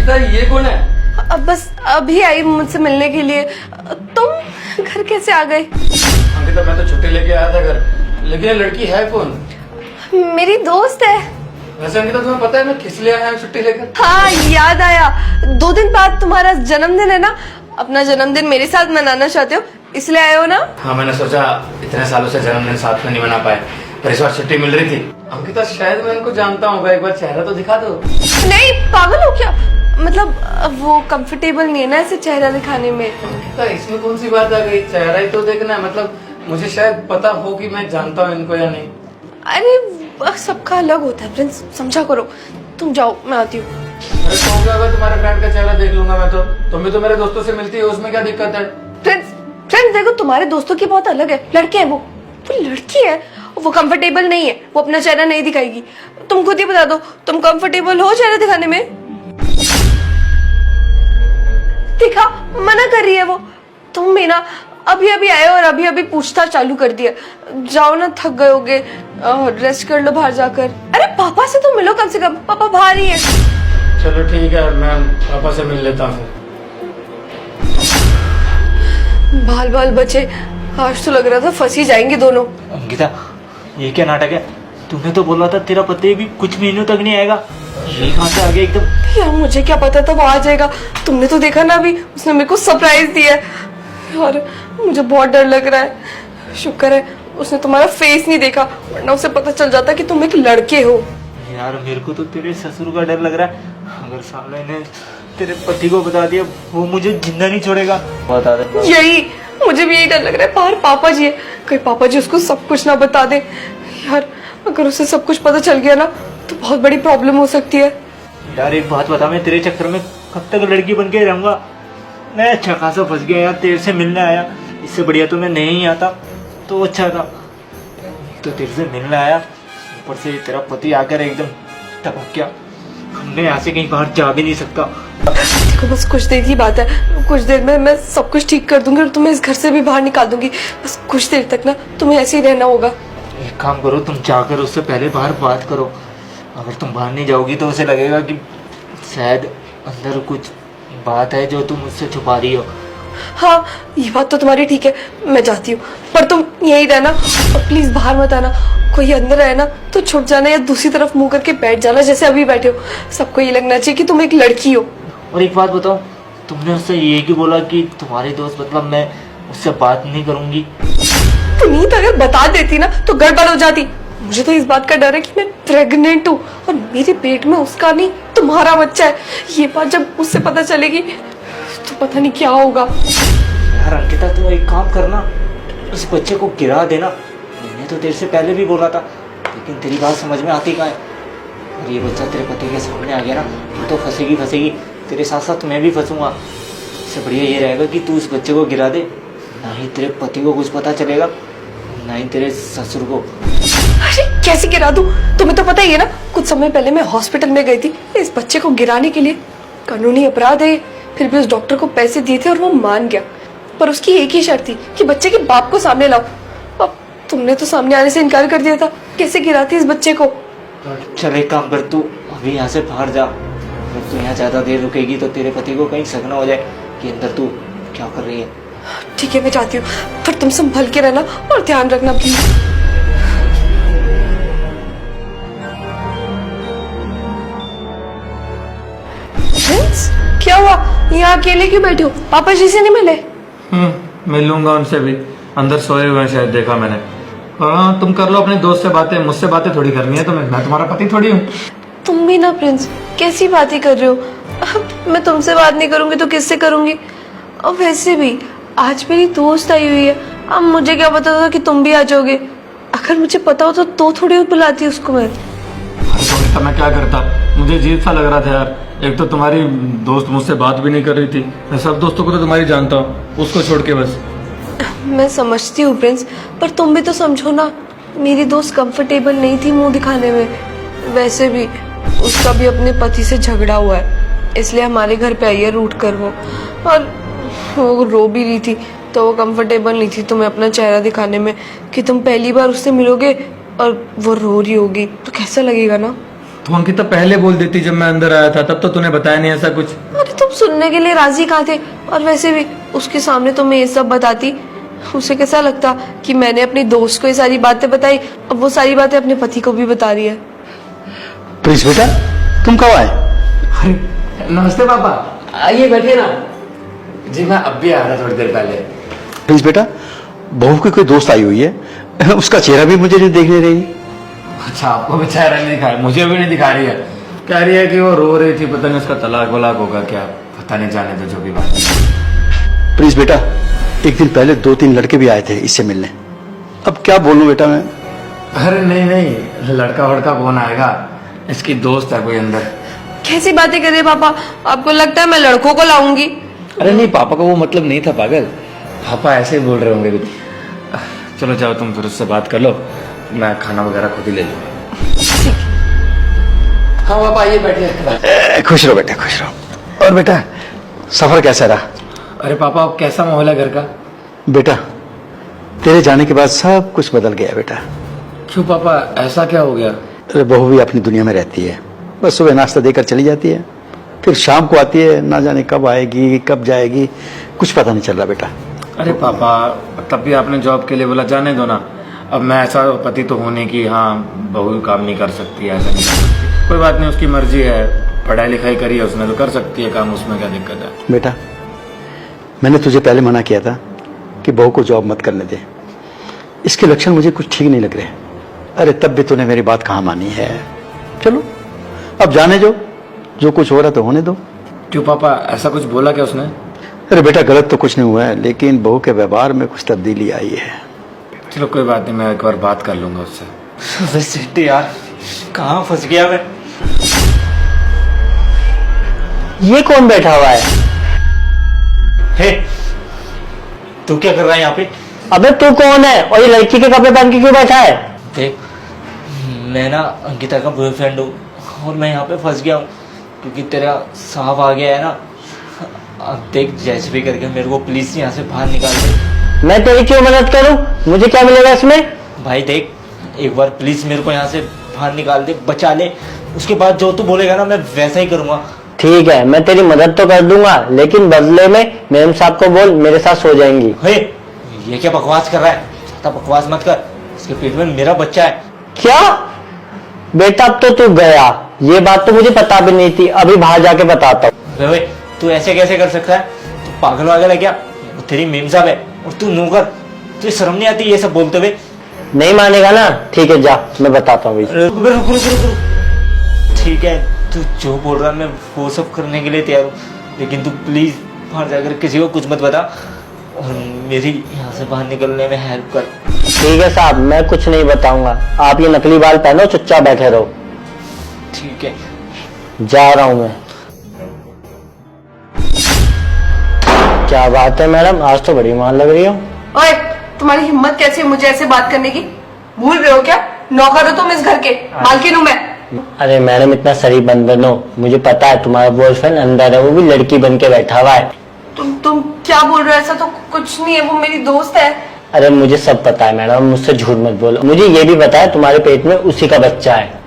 अंकिता ये कौन है? अब बस अभी आई मुझसे मिलने के लिए। तुम घर कैसे आ गए? अंकिता मैं तो छुट्टी लेके आया था घर, लेकिन ये लड़की है कौन? मेरी दोस्त है। वैसे अंकिता तुम्हें पता है मैं किस लिए आया हूँ छुट्टी लेकर? हाँ याद आया, 2 दिन बाद तुम्हारा जन्मदिन है ना, अपना जन्मदिन मेरे साथ मनाना चाहते हो इसलिए आए हो ना? हाँ मैंने सोचा इतने सालों से जन्मदिन साथ में नहीं मना पाए, पर इस बार छुट्टी मिल रही थी। अंकिता शायद मैं इनको जानता हूँ, एक बार चेहरा तो दिखा दो। नहीं पागल हो क्या? मतलब वो कंफर्टेबल नहीं है ना ऐसे चेहरा दिखाने में। अंकिता इसमें कौन सी बात आ गई, चेहरा ही तो देखना है। मतलब मुझे शायद पता हो कि मैं जानता हूँ इनको या नहीं। अरे सबका अलग होता है प्रिंस, समझा करो। तुम जाओ मैं आती हूँ। अरे तो क्या अगर तुम्हारे फ्रेंड का चेहरा देख लूंगा मैं तो? तुम भी तो मेरे दोस्तों से मिलती हो, उसमें क्या दिक्कत है? फ्रेंड्स फ्रेंड्स देखो, तुम्हारे दोस्तों की बहुत अलग है, लड़के हैं वो लड़की है, वो कंफर्टेबल नहीं है, वो अपना चेहरा नहीं दिखाएगी। तुम खुद ही बता दो, तुम कंफर्टेबल हो चेहरा दिखाने में? दिखा, मना कर रही है वो। तुम भी ना अभी अभी आए और अभी अभी पूछताछ चालू कर दिया। जाओ ना, थक गए होगे, रेस्ट कर लो बाहर जाकर। अरे पापा से तो मिलो कम से कम, पापा बाहर ही है। चलो ठीक है, मैं पापा से मिल लेता हूँ। बाल बाल बचे, आज तो लग रहा था फंसी जाएंगे दोनों। अंकिता ये क्या नाटक है? तूने तो बोला था तेरा पति भी कुछ महीनों तक नहीं आएगा, ये कहाँ से आ गया एकदम? यार मुझे क्या पता था वो आ जाएगा। तुमने तो देखा ना अभी, उसने मेरे को सरप्राइज दिया है। यार मुझे बहुत डर लग रहा है। शुक्र है उसने तुम्हारा फेस नहीं देखा, वरना उसे पता चल जाता कि तुम एक लड़के हो। यार मेरे को तो तेरे ससुर का डर लग रहा है, अगर साले ने तेरे पति को बता दिया वो मुझे जिंदा नहीं छोड़ेगा। बता दे। यही मुझे भी यही डर लग रहा है, बाहर पापा जी है, कहीं पापा जी उसको सब कुछ ना बता दे। यार अगर उसे सब कुछ पता चल गया ना तो बहुत बड़ी प्रॉब्लम हो सकती है। यार एक बात बता, मैं तेरे चक्कर में कब तक लड़की बन के रहूंगा? मैं अच्छा खासा फंस गया यार, तेरे से मिलने आया, इससे बढ़िया तो मैं नहीं आता तो अच्छा था। तो तेरे से मिलने आया, ऊपर से तेरा पति आकर एकदम टपक गया। मैं यहाँ से कहीं बाहर जा भी नहीं सकता। देखो बस कुछ देर की बात है, कुछ देर में मैं सब कुछ ठीक कर दूंगी और तुम्हें इस घर से भी बाहर निकाल दूंगी। बस कुछ देर तक ना तुम्हें ऐसे ही रहना होगा। एक काम करो, तुम जाकर उससे पहले बाहर बात करो। अगर तुम बाहर नहीं जाओगी तो उसे लगेगा कि शायद अंदर कुछ बात है जो तुम उससे छुपा रही हो। हाँ ये बात तो तुम्हारी ठीक है, मैं जाती हूँ, पर तुम यही रहना और प्लीज बाहर मत आना। कोई अंदर आए ना तो छुप जाना या दूसरी तरफ मुंह करके बैठ जाना जैसे अभी बैठे हो। सबको ये लगना चाहिए कि तुम एक लड़की हो। और एक बात बताओ, तुमने उससे ये क्यों बोला कि तुम्हारी दोस्त, मतलब मैं उससे बात नहीं करूंगी? पुनीत अगर बता देती ना तो गड़बड़ हो जाती। मुझे तो इस बात का डर है कि मैं प्रेग्नेंट हूँ और मेरे पेट में उसका नहीं तुम्हारा बच्चा है। ये बात जब उससे पता चलेगी तो पता नहीं क्या होगा। यार अंकिता तुम एक काम करना, उस बच्चे को गिरा देना। मैंने तो तेरे से पहले भी बोला था, लेकिन तेरी बात समझ में आती कहाँ है? और ये बच्चा तेरे पति के सामने आ गया ना तो फंसेगी, तेरे साथ साथ मैं भी फंसूंगा। इससे बढ़िया ये रहेगा कि तू उस बच्चे को गिरा दे, ना ही तेरे पति को कुछ पता चलेगा, ना ही तेरे ससुर को। अरे कैसे गिरा दूं? तुम्हें तो पता ही है ना, कुछ समय पहले मैं हॉस्पिटल में गई थी इस बच्चे को गिराने के लिए। कानूनी अपराध है, फिर भी उस डॉक्टर को पैसे दिए थे और वो मान गया, पर उसकी एक ही शर्त थी कि बच्चे के बाप को सामने लाओ। अब तुमने तो सामने आने से इनकार कर दिया था, कैसे गिराती इस बच्चे को? चल एक काम कर, तू अभी यहाँ से बाहर जा। अगर तू यहाँ ज्यादा देर रुकेगी तो तेरे पति को कहीं शक न हो जाए कि अंदर तू क्या कर रही है। ठीक है मैं जाती हूँ, पर तुम संभल के रहना और ध्यान रखना प्लीज। प्रिंस क्या हुआ, यहाँ अकेले क्यों बैठे हो? पापा जी से नहीं मिले? मिल लूंगा उनसे भी, अंदर सोए हुए हैं शायद, देखा मैंने। हाँ तुम कर लो अपने दोस्त से बातें, मुझसे बातें थोड़ी करनी है तुम्हें, मैं तुम्हारा पति थोड़ी हूँ। तुम भी ना प्रिंस, कैसी बातें कर रहे हो? अब मैं तुमसे बात नहीं करूंगी तो किससे करूंगी? और वैसे भी आज मेरी दोस्त आई हुई है, अब मुझे क्या पता था कि तुम भी आ जाओगे। अगर मुझे पता होता तो थोड़ी बुलाती उसको मैं। अरे तो मैं क्या करता, मुझे अजीब सा लग रहा था यार। एक तो तुम्हारी दोस्त मुझसे बात भी नहीं कर रही थी, मैं सब दोस्तों को तो तुम्हारी जानता हूँ, उसको छोड़ के बस। मैं समझती हूँ प्रिंस, पर तुम भी तो समझो ना, मेरी दोस्त कंफर्टेबल नहीं थी मुंह दिखाने में। वैसे भी उसका भी अपने पति से झगड़ा हुआ है, इसलिए हमारे घर पे आई है रूठ कर वो। और वो रो भी रही थी तो वो कंफर्टेबल नहीं थी तुम्हें अपना चेहरा दिखाने में कि तुम पहली बार उससे मिलोगे और वो रो रही होगी तो कैसा लगेगा ना। तो अंकिता पहले बोल देती जब मैं अंदर आया था, तब तो तूने बताया नहीं ऐसा कुछ। अरे तुम सुनने के लिए राजी कहाँ थे? और वैसे भी उसके सामने तो मैं ये सब बताती, उसे कैसा लगता कि मैंने अपनी दोस्त को ये सारी बातें बताई, अब वो सारी बातें अपने पति को भी बता रही है। प्रिंस बेटा, तुम कब आए? अरे नमस्ते पापा, आइए बैठिए ना। जी मैं अब भी आ रहा थोड़ी देर पहले। प्रिंस बेटा, बहू की कोई दोस्त आई हुई है, उसका चेहरा भी मुझे नहीं देखने रही। अच्छा, आपको भी चेहरा नहीं दिखा, मुझे भी नहीं दिखा रही है। कह रही है कि वो रो रही थी, पता नहीं उसका तलाक वलाक होगा क्या, पता नहीं, जाने दो जो भी बात है। प्रिंस बेटा, एक दिन पहले 2-3 लड़के भी आए थे इससे मिलने। अब क्या बोलूं बेटा मैं? अरे नहीं नहीं, लड़का वड़का कौन आएगा, इसकी दोस्त है कोई अंदर। कैसी बातें कर रहे हैं पापा? आपको लगता है मैं लड़कों को लाऊंगी? अरे नहीं, पापा का वो मतलब नहीं था पागल, पापा ऐसे ही बोल रहे होंगे कुछ। चलो जाओ तुम फिर उससे बात कर लो, मैं खाना वगैरह खुद ही ले लूंगा। हाँ पापा आइए बैठिए। खुश रहो बेटा, खुश रहो। और बेटा, सफर कैसा रहा? अरे पापा, अब कैसा माहौल है घर का? बेटा, तेरे जाने के बाद सब कुछ बदल गया बेटा। क्यों पापा, ऐसा क्या हो गया? अरे बहू भी अपनी दुनिया में रहती है, बस सुबह नाश्ता देकर चली जाती है, फिर शाम को आती है, ना जाने कब आएगी कब जाएगी, कुछ पता नहीं चल रहा बेटा। अरे पापा, तब भी आपने जॉब के लिए बोला, जाने दो ना। अब मैं ऐसा पति तो होने की, हाँ बहू काम नहीं कर सकती, ऐसा नहीं कर सकती, कोई बात नहीं, उसकी मर्जी है, पढ़ाई लिखाई करी है उसने तो कर सकती है काम, उसमें क्या दिक्कत है? बेटा, मैंने तुझे पहले मना किया था कि बहू को जॉब मत करने दे, इसके लक्षण मुझे कुछ ठीक नहीं लग रहे। अरे तब भी तूने मेरी बात कहाँ मानी है। चलो अब जाने जो कुछ हो रहा तो होने दो। क्यों पापा, ऐसा कुछ बोला क्या उसने? अरे बेटा, गलत तो कुछ नहीं हुआ है, लेकिन बहू के व्यवहार में कुछ तब्दीली आई है। चलो कोई बात नहीं, मैं एक बार बात कर लूंगा उससे। वैसे यार कहाँ फंस गया मैं। ये कौन बैठा हुआ है? हे, तू क्या कर रहा है यहाँ पे? अबे तू कौन है और ये लड़की के कपड़े पहन के क्यों बैठा है? देख, मैं ना अंकिता का बॉयफ्रेंड हूँ और मैं यहाँ पे फंस गया हूँ क्योंकि तेरा सांप आ गया है ना। अब देख, जैसे भी करके मेरे को प्लीज यहाँ से बाहर निकाल दे। मैं तेरी क्यों मदद करूं? मुझे क्या मिलेगा इसमें? भाई देख, एक बार प्लीज मेरे को यहाँ से बाहर निकाल दे, बचा ले। उसके बाद जो तू बोलेगा ना मैं वैसा ही करूँगा। ठीक है, मैं तेरी मदद तो कर दूंगा, लेकिन बदले में मेम साहब को बोल मेरे साथ सो जाएंगी। हे, ये क्या बकवास कर रहा है? ज्यादा बकवास मत कर, इसके पेट में मेरा बच्चा है। क्या बेटा, अब तो तू गया, ये बात तो मुझे पता भी नहीं थी, अभी बाहर जाके बताता हूँ। वे, तू ऐसे कैसे कर सकता है? तू पागल वागल है क्या? वो तेरी मेम साहब है और तू नौकर, तुझे शर्म नहीं आती ये सब बोलते हुए? नहीं मानेगा ना? ठीक है, जा मैं बताता हूँ। ठीक है, तू जो बोल रहा है मैं वो सब करने के लिए तैयार हूँ, लेकिन तू प्लीज बाहर जाकर किसी को कुछ मत बता और मेरी यहाँ से बाहर निकलने में हेल्प कर। ठीक है साहब, मैं कुछ नहीं बताऊंगा, आप ये नकली बाल पहनो, चुपचाप बैठे रहो। ठीक है, जा रहा हूँ मैं। क्या बात है मैडम, आज तो बड़ी मान लग रही हो। ओए, तुम्हारी हिम्मत कैसी है मुझे ऐसे बात करने की? भूल रहे हो क्या? नौकर हो तुम इस घर के, मालकिन हूँ मैं। अरे मैडम, इतना शरीफ बंद बनो, मुझे पता है तुम्हारा बॉयफ्रेंड अंदर है, वो भी लड़की बन के बैठा हुआ है। तुम क्या बोल रहे हो? ऐसा तो कुछ नहीं है, वो मेरी दोस्त है। अरे मुझे सब पता है मैडम, मुझसे झूठ मत बोलो। मुझे ये भी पता है तुम्हारे पेट में उसी का बच्चा है।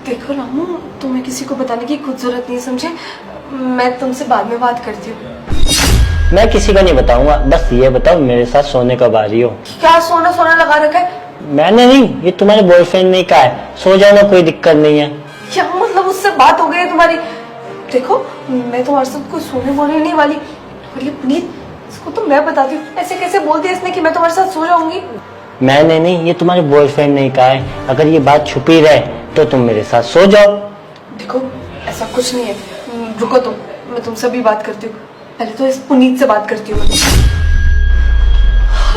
देखो रामू, तुम्हें किसी को बताने की कुछ जरूरत नहीं, समझे? मैं तुमसे बाद में बात करती हूँ। मैं किसी को नहीं बताऊंगा, बस ये बताओ मेरे साथ सोने कब आ रही हो? क्या सोना सोना लगा रखा है? मैंने नहीं, ये तुम्हारे बॉयफ्रेंड ने कहा है, सो जाओ ना, कोई दिक्कत नहीं है। क्या मतलब उससे बात हो गई है तुम्हारी? देखो, मैं तुम्हारे साथ कोई सोने वोने नहीं वाली। और ये पुनीत, इसको तो मैं बताती हूँ, ऐसे कैसे बोल दिया इसने कि मैं तुम्हारे साथ सो जाऊंगी? मैंने नहीं, ये तुम्हारे बॉयफ्रेंड ने कहा है, अगर ये बात छुपी रहे तो तुम मेरे साथ सो जाओ। देखो, ऐसा कुछ नहीं है, रुको तुम, मैं तुमसे भी बात करती हूँ। पहले तो इस पुनीत से बात करती हूँ।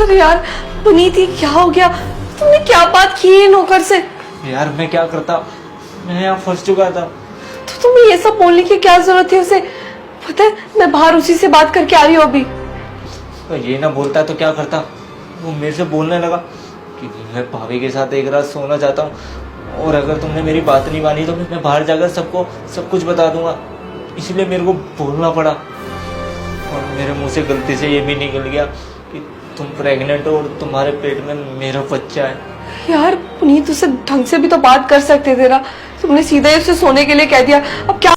अरे यार पुनीत, ये क्या हो गया? तुमने क्या बात की है नौकर से? यार मैं क्या करता, मैं यहाँ फंस चुका था। तो तुम्हें ये सब बोलने की क्या जरूरत है उसे? पता है, मैं बाहर उसी से बात करके आ रही हूँ अभी। तो ये ना बोलता तो क्या करता? वो मेरे से बोलने लगा कि मैं भाभी के साथ एक रात सोना चाहता हूँ और अगर तुमने मेरी बात नहीं मानी तो मैं बाहर जाकर सबको सब कुछ बता दूंगा। इसलिए मेरे को बोलना पड़ा और मेरे मुंह से गलती से ये भी निकल गया कि तुम प्रेग्नेंट हो और तुम्हारे पेट में मेरा बच्चा है। यार पुनीत, तुझसे ढंग से भी तो बात कर सकते थे ना, तुमने सीधा ही उसे सोने के लिए कह दिया। अब क्या